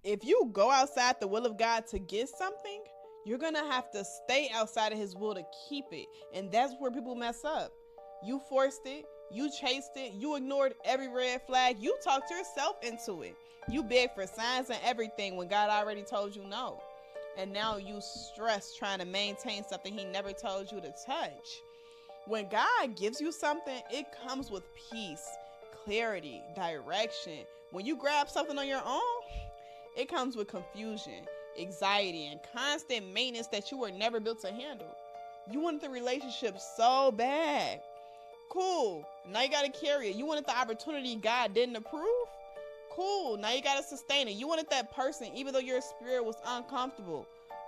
if you go outside the will of God to get something, you're going to have to stay outside of his will to keep it. And that's where people mess up. You forced it. You chased it. You ignored every red flag. You talked yourself into it. You begged for signs and everything when God already told you no. And now you stress trying to maintain something he never told you to touch. When God gives you something, it comes with peace, clarity, direction. When you grab something on your own, it comes with confusion, anxiety, and constant maintenance that you were never built to handle. You wanted the relationship so bad. Cool. Now you got to carry it. You wanted the opportunity God didn't approve? Cool. Now you got to sustain it. You wanted that person even though your spirit was uncomfortable.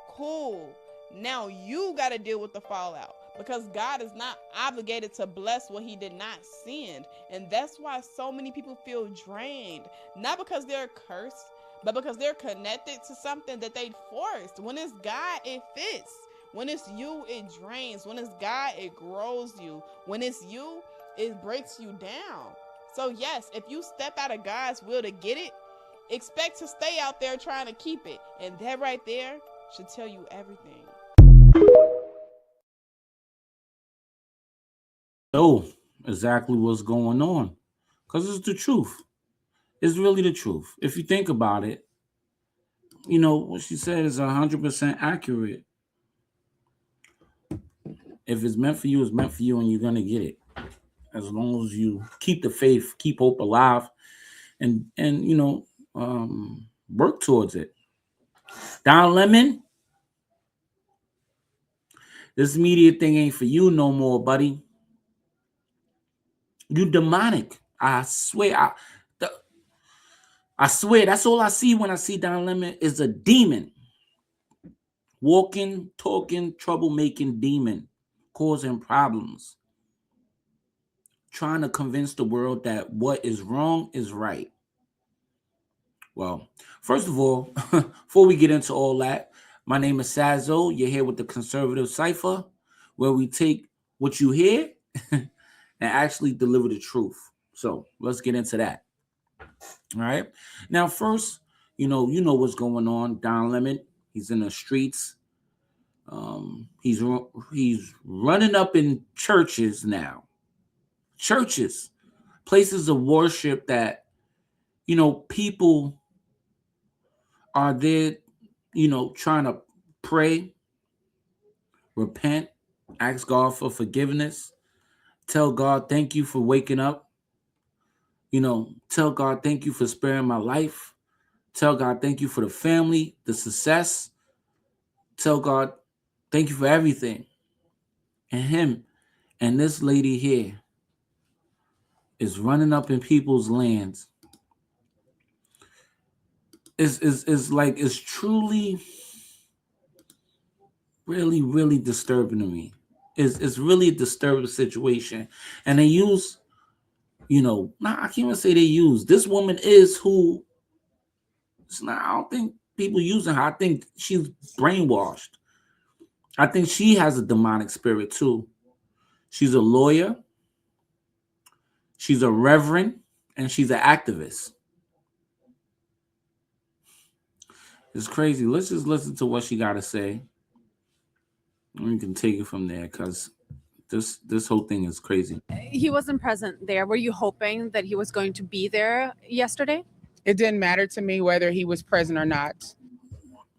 Cool. Now you got to deal with the fallout because God is not obligated to bless what he did not send. And that's why so many people feel drained. Not because they're cursed, but because they're connected to something that they forced. When it's God, it fits. When it's you, it drains. When it's God, it grows you. When it's you, it breaks you down. So yes, if you step out of God's will to get it, expect to stay out there trying to keep it. And that right there should tell you everything. Know exactly what's going on. Because it's the truth. It's really the truth. If you think about it, what she said is 100% accurate. If it's meant for you, it's meant for you, and you're going to get it. As long as you keep the faith, keep hope alive, and work towards it. Don Lemon, this media thing ain't for you no more, buddy. You demonic. I swear. I swear, that's all I see when I see Don Lemon is a demon. Walking, talking, troublemaking demon, causing problems. Trying to convince the world that what is wrong is right. Well, first of all, before we get into all that, my name is Sazo. You're here with the Conservative Cipher, where we take what you hear and actually deliver the truth. So let's get into that. All right. Now, first, you know what's going on. Don Lemon, he's in the streets. He's running up in churches now. Churches, places of worship that people are there, trying to pray, repent, ask God for forgiveness, tell God thank you for waking up, tell God thank you for sparing my life, tell God thank you for the family, the success, tell God thank you for everything. And him and this lady here is running up in people's lands. It's truly really, really disturbing to me. It's really a disturbing situation. And they use, I can't even say they use. This woman is who, it's not, I don't think people using her. I think she's brainwashed. I think she has a demonic spirit too. She's a lawyer, she's a reverend, and she's an activist. It's crazy. Let's just listen to what she got to say. And we can take it from there because this whole thing is crazy. He wasn't present there. Were you hoping that he was going to be there yesterday? It didn't matter to me whether he was present or not.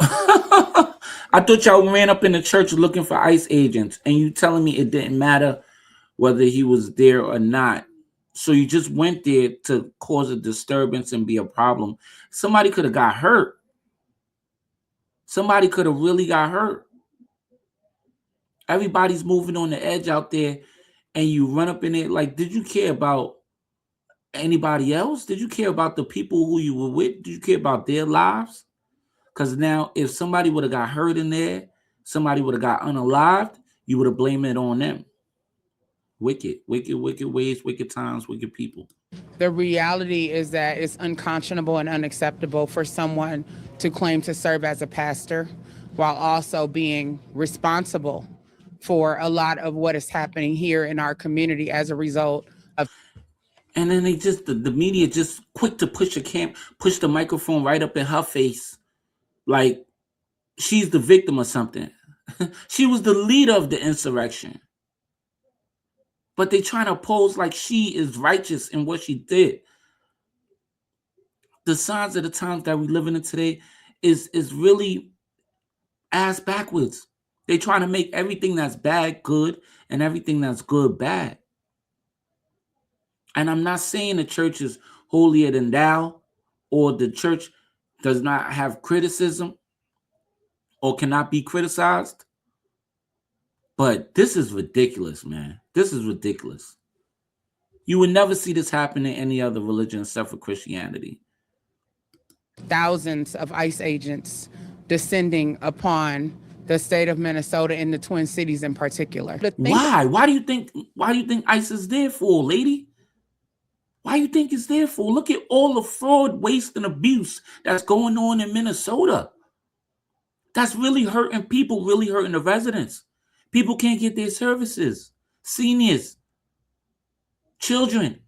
I thought y'all ran up in the church looking for ICE agents, and you telling me it didn't matter whether he was there or not. So you just went there to cause a disturbance and be a problem. Somebody could have got hurt. Somebody could have really got hurt. Everybody's moving on the edge out there, and you run up in it. Like, did you care about anybody else? Did you care about the people who you were with? Did you care about their lives? Because now, if somebody would have got hurt in there, somebody would have got unalived, you would have blamed it on them. Wicked, wicked, wicked ways, wicked times, wicked people. The reality is that it's unconscionable and unacceptable for someone to claim to serve as a pastor while also being responsible for a lot of what is happening here in our community as a result of. And then they just the media just quick to push the microphone right up in her face, like she's the victim of something. She was the leader of the insurrection. But they trying to pose like she is righteous in what she did. The signs of the times that we living in today is really ass backwards. They trying to make everything that's bad good and everything that's good bad. And I'm not saying the church is holier than thou, or the church does not have criticism or cannot be criticized. But this is ridiculous, man. This is ridiculous. You would never see this happen in any other religion except for Christianity. Thousands of ICE agents descending upon the state of Minnesota and the Twin Cities in particular. Why? Why do you think ICE is there for, lady? Why do you think it's there for? Look at all the fraud, waste, and abuse that's going on in Minnesota. That's really hurting people, really hurting the residents. People can't get their services. Seniors, children,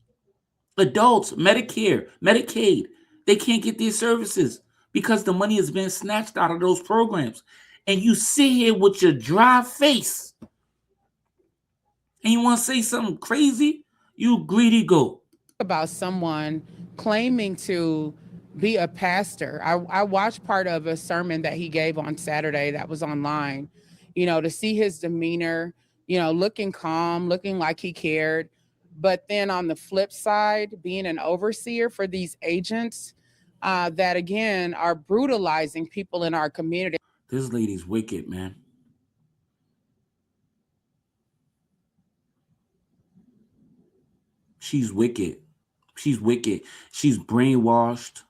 adults, Medicare, Medicaid, they can't get their services because the money has been snatched out of those programs. And you sit here with your dry face and you want to say something crazy? You greedy goat. About someone claiming to be a pastor. I watched part of a sermon that he gave on Saturday that was online, to see his demeanor, looking calm, looking like he cared. But then on the flip side, being an overseer for these agents that, again, are brutalizing people in our community. This lady's wicked, man. She's wicked. She's wicked. She's brainwashed.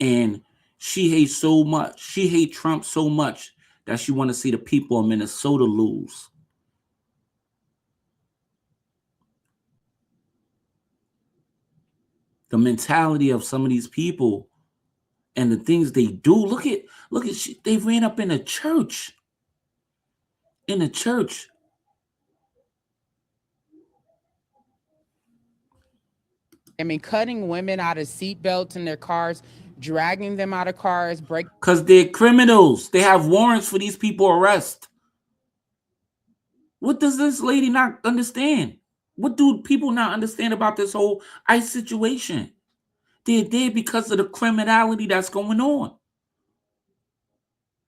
And she hates so much. She hates Trump so much that she want to see the people of Minnesota lose. The mentality of some of these people and the things they do. Look at they ran up in a church. In a church. Cutting women out of seatbelts in their cars, dragging them out of cars, because they're criminals. They have warrants for these people arrest. What does this lady not understand? What do people not understand about this whole ICE situation? They're there because of the criminality that's going on.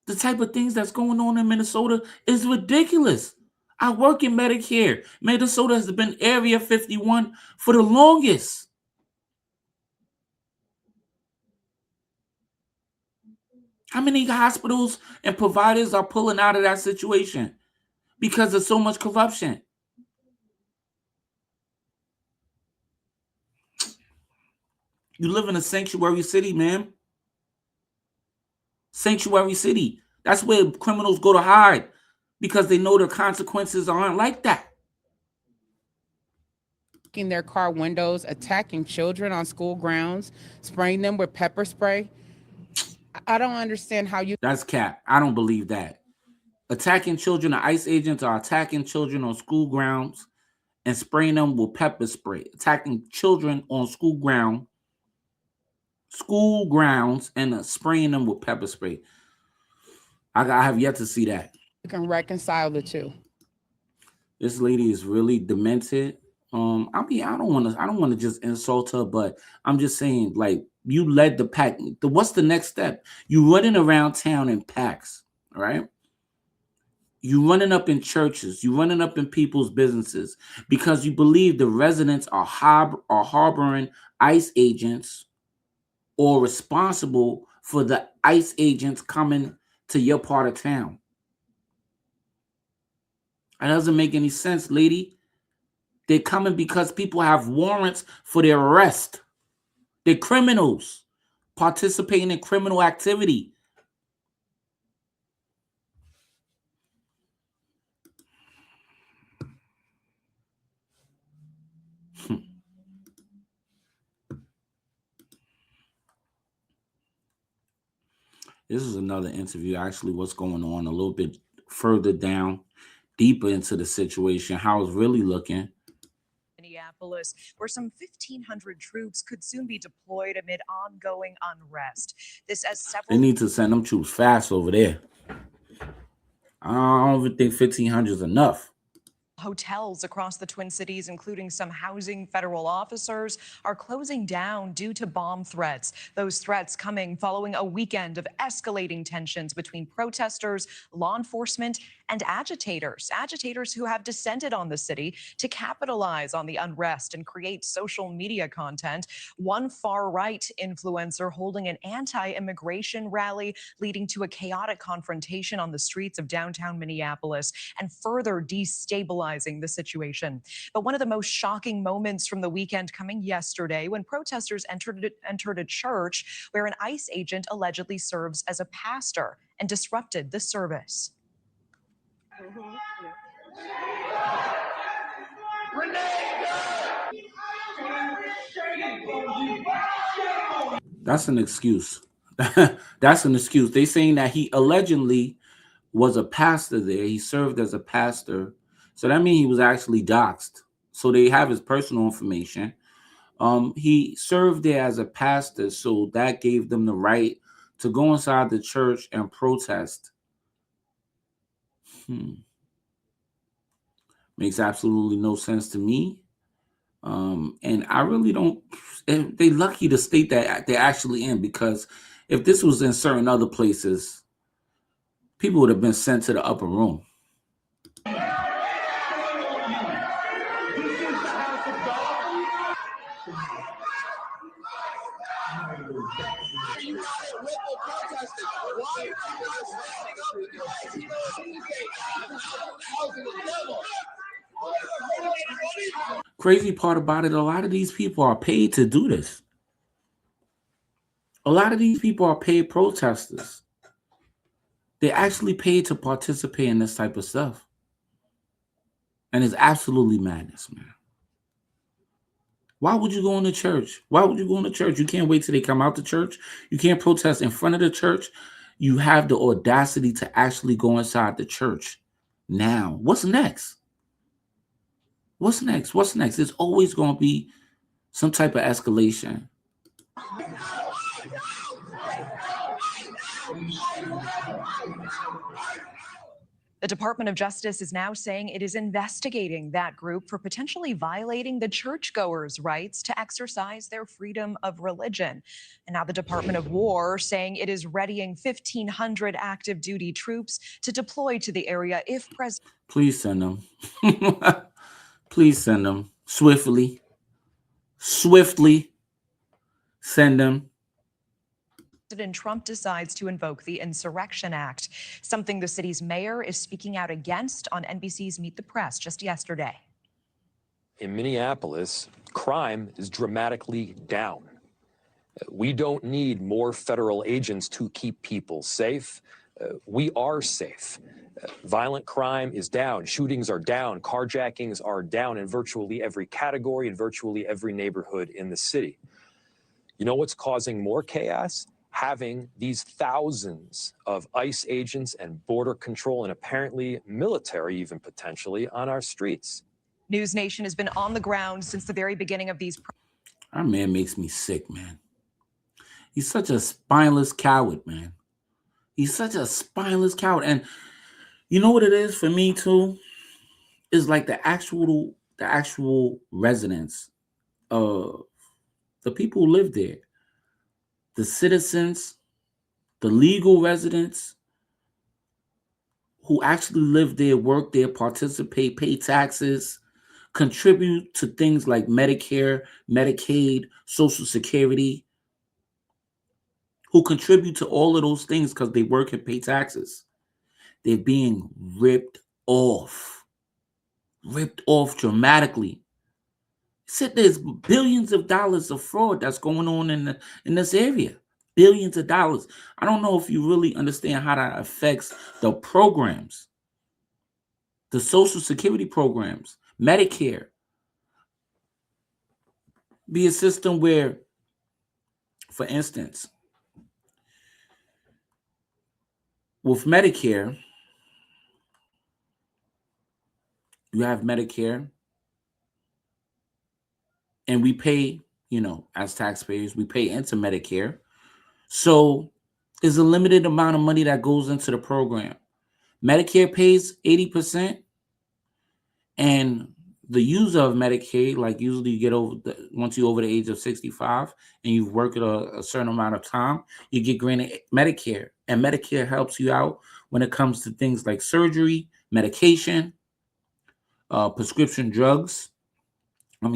The type of things that's going on in Minnesota is ridiculous. I work in Medicare. Minnesota has been Area 51 for the longest. How many hospitals and providers are pulling out of that situation because of so much corruption? You live in a sanctuary city, man. Sanctuary city. That's where criminals go to hide because they know the consequences aren't like that. In their car windows, attacking children on school grounds, spraying them with pepper spray. I don't understand how you... That's cap. I don't believe that. Attacking children, the ICE agents are attacking children on school grounds and spraying them with pepper spray. Attacking children on school grounds and spraying them with pepper spray. I have yet to see that. You can reconcile the two. This lady is really demented. I don't want to just insult her, but I'm just saying, like, you led the pack. What's the next step? You running around town in packs, all right? You running up in churches. You running up in people's businesses because you believe the residents are harboring ICE agents or responsible for the ICE agents coming to your part of town. That doesn't make any sense, lady. They're coming because people have warrants for their arrest. They're criminals participating in criminal activity. This is another interview, actually, what's going on a little bit further down, deeper into the situation, how it's really looking. Minneapolis. Minneapolis, where some 1,500 troops could soon be deployed amid ongoing unrest. This as several... They need to send them troops fast over there. I don't even think 1,500 is enough. Hotels across the Twin Cities, including some housing federal officers, are closing down due to bomb threats. Those threats coming following a weekend of escalating tensions between protesters, law enforcement, and agitators who have descended on the city to capitalize on the unrest and create social media content. One far-right influencer holding an anti-immigration rally, leading to a chaotic confrontation on the streets of downtown Minneapolis and further destabilizing the situation. But one of the most shocking moments from the weekend coming yesterday when protesters entered a church where an ICE agent allegedly serves as a pastor and disrupted the service. That's an excuse. That's an excuse. They saying that he allegedly was a pastor there. He served as a pastor. So that means he was actually doxxed. So they have his personal information. He served there as a pastor, so that gave them the right to go inside the church and protest. Makes absolutely no sense to me. And I really don't. They lucky the state that they're actually in, because if this was in certain other places, people would have been sent to the upper room. Crazy part about it, a lot of these people are paid to do this. A lot of these people are paid protesters. They're actually paid to participate in this type of stuff. And it's absolutely madness, man. Why would you go into church? Why would you go into church? You can't wait till they come out to church. You can't protest in front of the church. You have the audacity to actually go inside the church. Now, what's next? What's next? What's next? There's always going to be some type of escalation. The Department of Justice is now saying it is investigating that group for potentially violating the churchgoers' rights to exercise their freedom of religion. And now the Department of War saying it is readying 1,500 active duty troops to deploy to the area if President... Please send them. Please send them swiftly. Swiftly send them. President Trump decides to invoke the Insurrection Act, something the city's mayor is speaking out against on NBC's Meet the Press just yesterday. In Minneapolis, crime is dramatically down. We don't need more federal agents to keep people safe. We are safe. Violent crime is down. Shootings are down. Carjackings are down in virtually every category, in virtually every neighborhood in the city. You know what's causing more chaos? Having these thousands of ICE agents and border control and apparently military, even potentially, on our streets. News Nation has been on the ground since the very beginning of these. Our man makes me sick, man. He's such a spineless coward, man. He's such a spineless coward. And you know what it is for me too? Is like the actual residents of the people who live there. The citizens, the legal residents who actually live there, work there, participate, pay taxes, contribute to things like Medicare, Medicaid, Social Security, who contribute to all of those things because they work and pay taxes. They're being ripped off dramatically. Said there's billions of dollars of fraud that's going on in this area. Billions of dollars. I don't know if you really understand how that affects the programs, the Social Security programs, Medicare. Be a system where, for instance, with Medicare, you have Medicare, and we pay, as taxpayers, we pay into Medicare. So there's a limited amount of money that goes into the program. Medicare pays 80%, and the user of Medicaid, like usually you get once you're over the age of 65 and you've worked a certain amount of time, you get granted Medicare. And Medicare helps you out when it comes to things like surgery, medication, prescription drugs.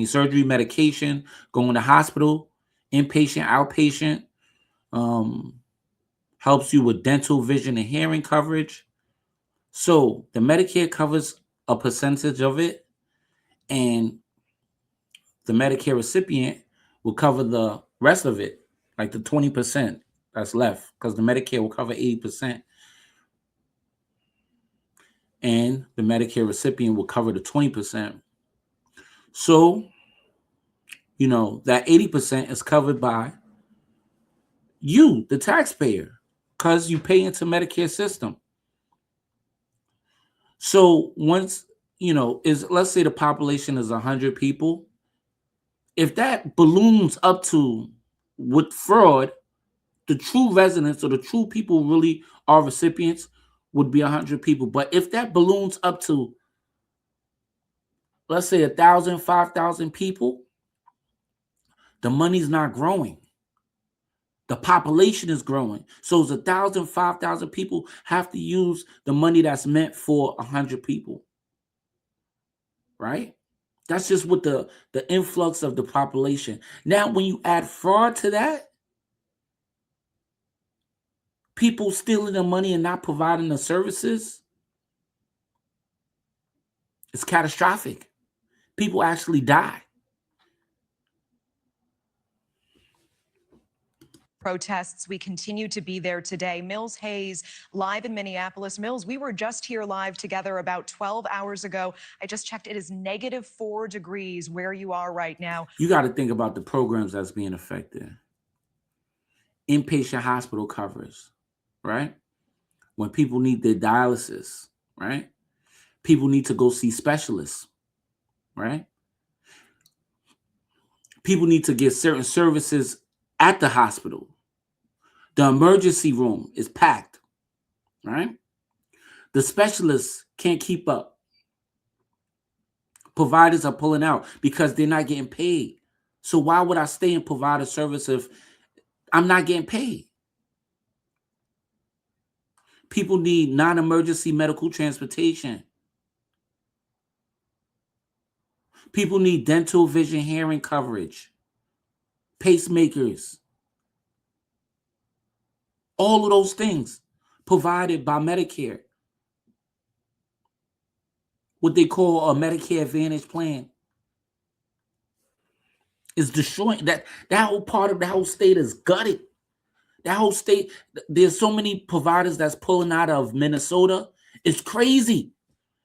Surgery, medication, going to hospital, inpatient, outpatient, helps you with dental, vision, and hearing coverage. So the Medicare covers a percentage of it, and the Medicare recipient will cover the rest of it, like the 20% that's left, because the Medicare will cover 80%. And the Medicare recipient will cover the 20%. So, that 80% is covered by you, the taxpayer, because you pay into Medicare system. So once, let's say the population is 100 people. If that balloons up to, with fraud, the true residents or the true people really are recipients would be 100 people. But if that balloons up to, let's say 1,000, 5,000 people, the money's not growing. The population is growing. So it's 1,000, 5,000 people have to use the money that's meant for 100 people. Right? That's just with the influx of the population. Now, when you add fraud to that, people stealing the money and not providing the services, it's catastrophic. People actually die. Protests. We continue to be there today. Mills Hayes live in Minneapolis. Mills, we were just here live together about 12 hours ago. I just checked. It is -4 degrees where you are right now. You got to think about the programs that's being affected. Inpatient hospital covers, right? When people need their dialysis, right? People need to go see specialists, right? People need to get certain services at the hospital. The emergency room is packed, right? The specialists can't keep up. Providers are pulling out because they're not getting paid. So why would I stay and provide a service if I'm not getting paid? People need non-emergency medical transportation. People need dental, vision, hearing coverage, pacemakers. All of those things provided by Medicare. What they call a Medicare Advantage plan is destroying that whole part of the whole state is gutted. That whole state, there's so many providers that's pulling out of Minnesota. It's crazy.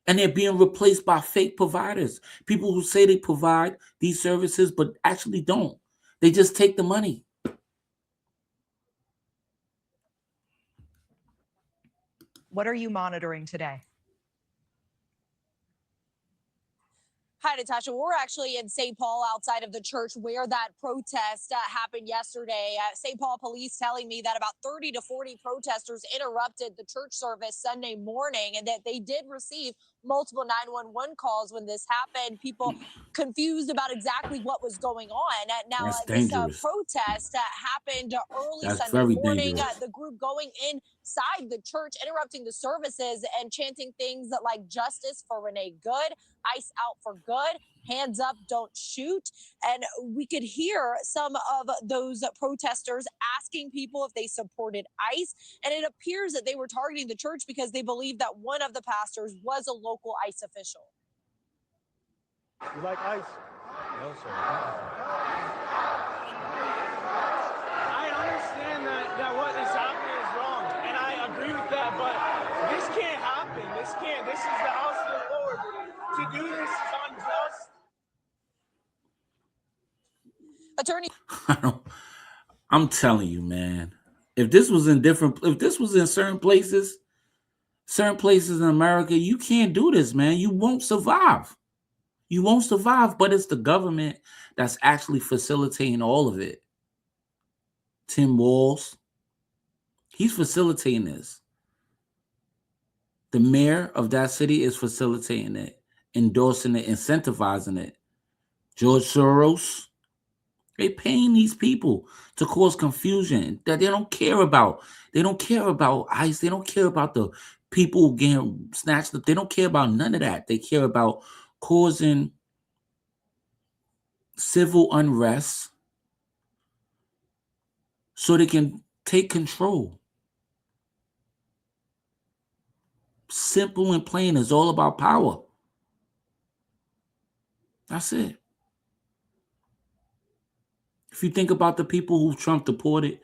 And they're being replaced by fake providers. People who say they provide these services, but actually don't. They just take the money. What are you monitoring today? Hi, Natasha. We're actually in St. Paul outside of the church where that protest happened yesterday. St. Paul police telling me that about 30 to 40 protesters interrupted the church service Sunday morning and that they did receive multiple 911 calls when this happened. People confused about exactly what was going on. Now, That's this dangerous. protest happened early That's Sunday very morning. dangerous. The group going inside the church, interrupting the services and chanting things like justice for Renee Good, ICE out for good, hands up, don't shoot. And we could hear some of those protesters asking people if they supported ICE. And it appears that they were targeting the church because they believe that one of the pastors was a local ICE official. You like ICE? No, sir. I understand that what is happening is wrong, and I agree with that, but this can't happen. This is the house of the Lord. To do this is unjust. Attorney. I'm telling you, man. If this was in certain places in America, you can't do this, man. You won't survive. You won't survive, but it's the government that's actually facilitating all of it. Tim Walz, he's facilitating this. The mayor of that city is facilitating it, endorsing it, incentivizing it. George Soros, they paying these people to cause confusion that they don't care about. They don't care about ICE. They don't care about the people getting snatched up. They don't care about none of that. They care about causing civil unrest so they can take control. Simple and plain. It's all about power. That's it. If you think about the people who Trump deported,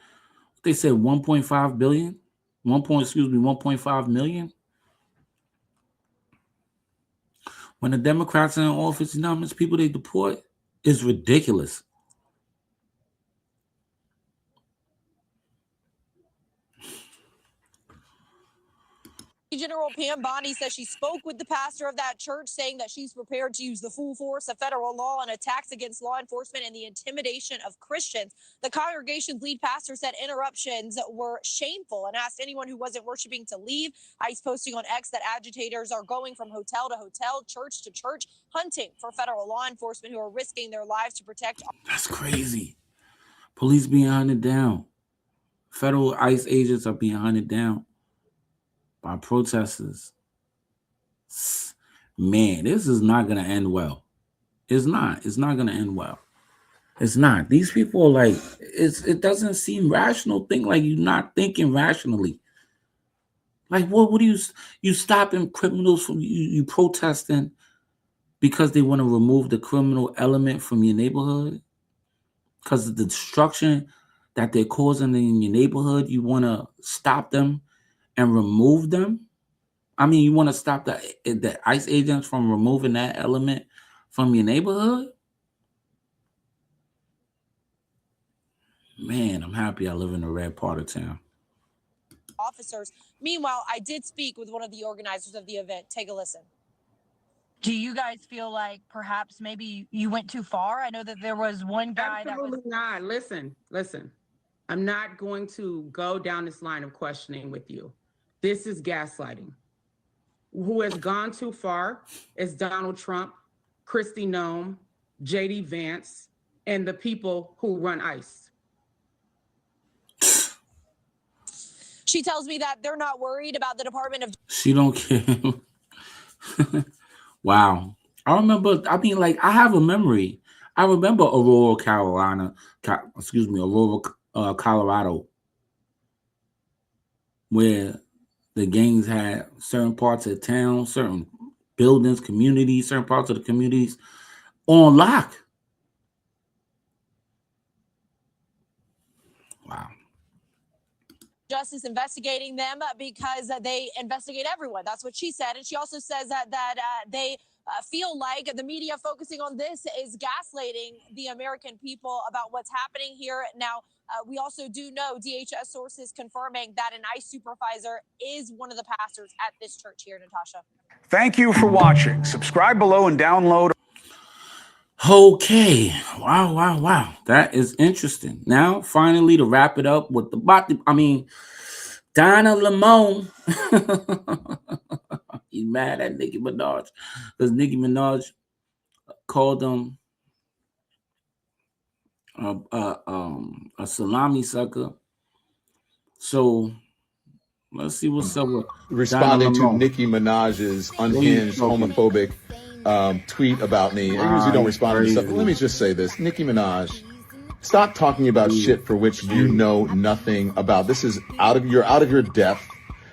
they said 1.5 billion, 1.5 million. When the Democrats are in office, you know how much people they deport? It's ridiculous. General Pam Bondi says she spoke with the pastor of that church, saying that she's prepared to use the full force of federal law on attacks against law enforcement and the intimidation of Christians. The congregation's lead pastor said interruptions were shameful and asked anyone who wasn't worshiping to leave. ICE posting on X that agitators are going from hotel to hotel, church to church, hunting for federal law enforcement who are risking their lives to protect. That's crazy. Police being hunted down. Federal ICE agents are being hunted down by protesters. Man, this is not going to end well. It's not. It's not going to end well. It's not. These people are like, it doesn't seem rational. Think like you're not thinking rationally. Like, what do you stopping criminals from you protesting because they want to remove the criminal element from your neighborhood? Because of the destruction that they're causing in your neighborhood, you want to stop them and remove them? I mean, you want to stop the ICE agents from removing that element from your neighborhood? Man, I'm happy I live in the red part of town. Officers. Meanwhile, I did speak with one of the organizers of the event. Take a listen. Do you guys feel like perhaps maybe you went too far? I know that there was one guy Absolutely that was not. Listen. I'm not going to go down this line of questioning with you. This is gaslighting. Who has gone too far is Donald Trump, Kristi Noem, JD Vance, and the people who run ICE. She tells me that they're not worried about the Department of. She don't care. Wow. I have a memory. I remember Aurora, Colorado, where the gangs had certain parts of town, certain buildings, communities, certain parts of the communities on lock. Wow. Justice investigating them because they investigate everyone. That's what she said. And she also says that they feel like the media focusing on this is gaslighting the American people about what's happening here. Now, we also do know DHS sources confirming that an ICE supervisor is one of the pastors at this church here, Natasha. Thank you for watching. Subscribe below and download. Okay. Wow. That is interesting. Now, finally, to wrap it up with Donna Lamone. He's mad at Nicki Minaj because Nicki Minaj called him a salami sucker. So let's see what's up with responding to Nicki Minaj's unhinged homophobic tweet about me. I usually don't respond to stuff, but let me just say this. Nicki Minaj, stop talking about shit for which you know nothing about. This is out of your depth,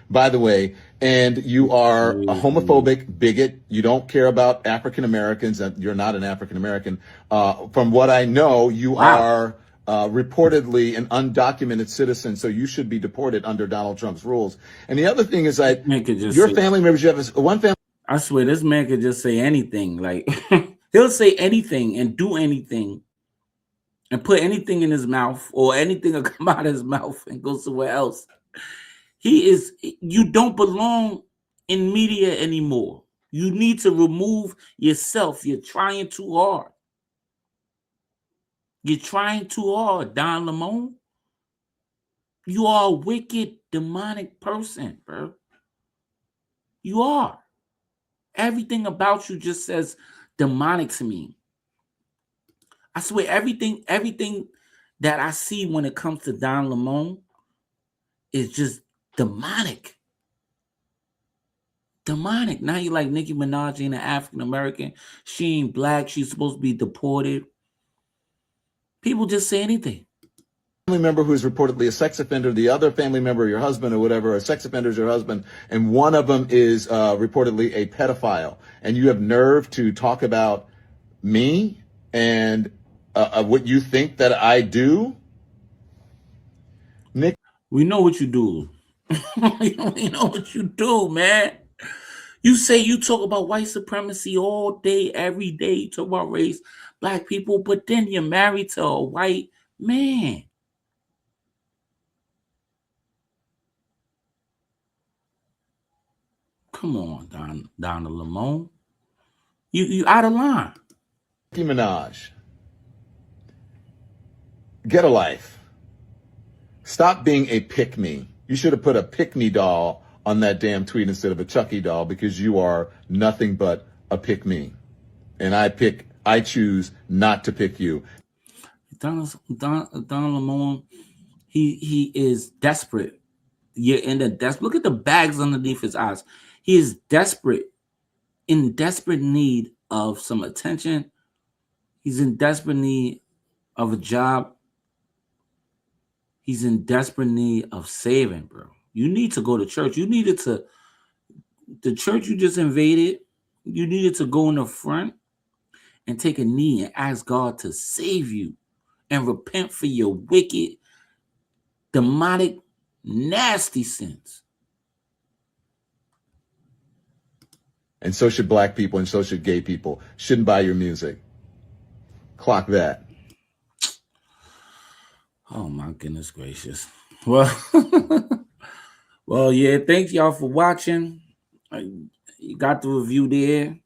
by the way, and you are a homophobic bigot. You don't care about African Americans, and you're not an African American. From what I know, you are reportedly an undocumented citizen, so you should be deported under Donald Trump's rules. And the other thing is that your family members, you have one family. I swear, this man could just say anything. Like, he'll say anything and do anything and put anything in his mouth, or anything will come out of his mouth and go somewhere else. You don't belong in media anymore. You need to remove yourself. You're trying too hard. You're trying too hard, Don Lemon. You are a wicked, demonic person, bro. You are. Everything about you just says demonic to me. I swear, everything that I see when it comes to Don Lemon is just demonic. Demonic. Now you like Nicki Minaj ain't an African American. She ain't black. She's supposed to be deported. People just say anything. Family member who's reportedly a sex offender, the other family member, your husband or whatever, a sex offender is your husband, and one of them is reportedly a pedophile, and you have nerve to talk about me and what you think that I do? Nick, we know what you do. We know what you do, man. You say you talk about white supremacy all day, every day. You talk about race, black people, but then you're married to a white man. Come on, Donna Lemon. You out of line. Nicki Minaj, get a life. Stop being a pick-me. You should have put a pick-me doll on that damn tweet instead of a Chucky doll, because you are nothing but a pick-me. And I choose not to pick you. Don Lemon, he is desperate. You're in the look at the bags underneath his eyes. He is desperate, in desperate need of some attention. He's in desperate need of a job. He's in desperate need of saving, bro. You need to go to church. The church you just invaded, you needed to go in the front and take a knee and ask God to save you and repent for your wicked, demonic, nasty sins. And so should black people, and so should gay people. Shouldn't buy your music. Clock that. Oh my goodness gracious. Well, well, yeah, thank y'all for watching. You got the review there.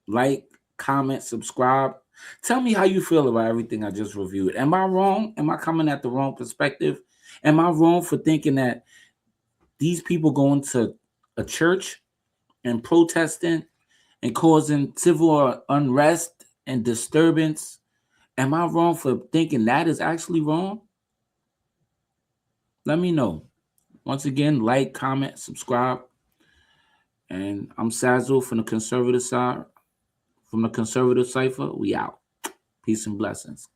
Like, comment, subscribe. Tell me how you feel about everything I just reviewed. Am I wrong? Am I coming at the wrong perspective? Am I wrong for thinking that these people going to a church and protesting and causing civil unrest and disturbance? Am I wrong for thinking that is actually wrong? Let me know. Once again, like, comment, subscribe. And I'm Sazzo from the conservative side. From the conservative Cipher, we out. Peace and blessings.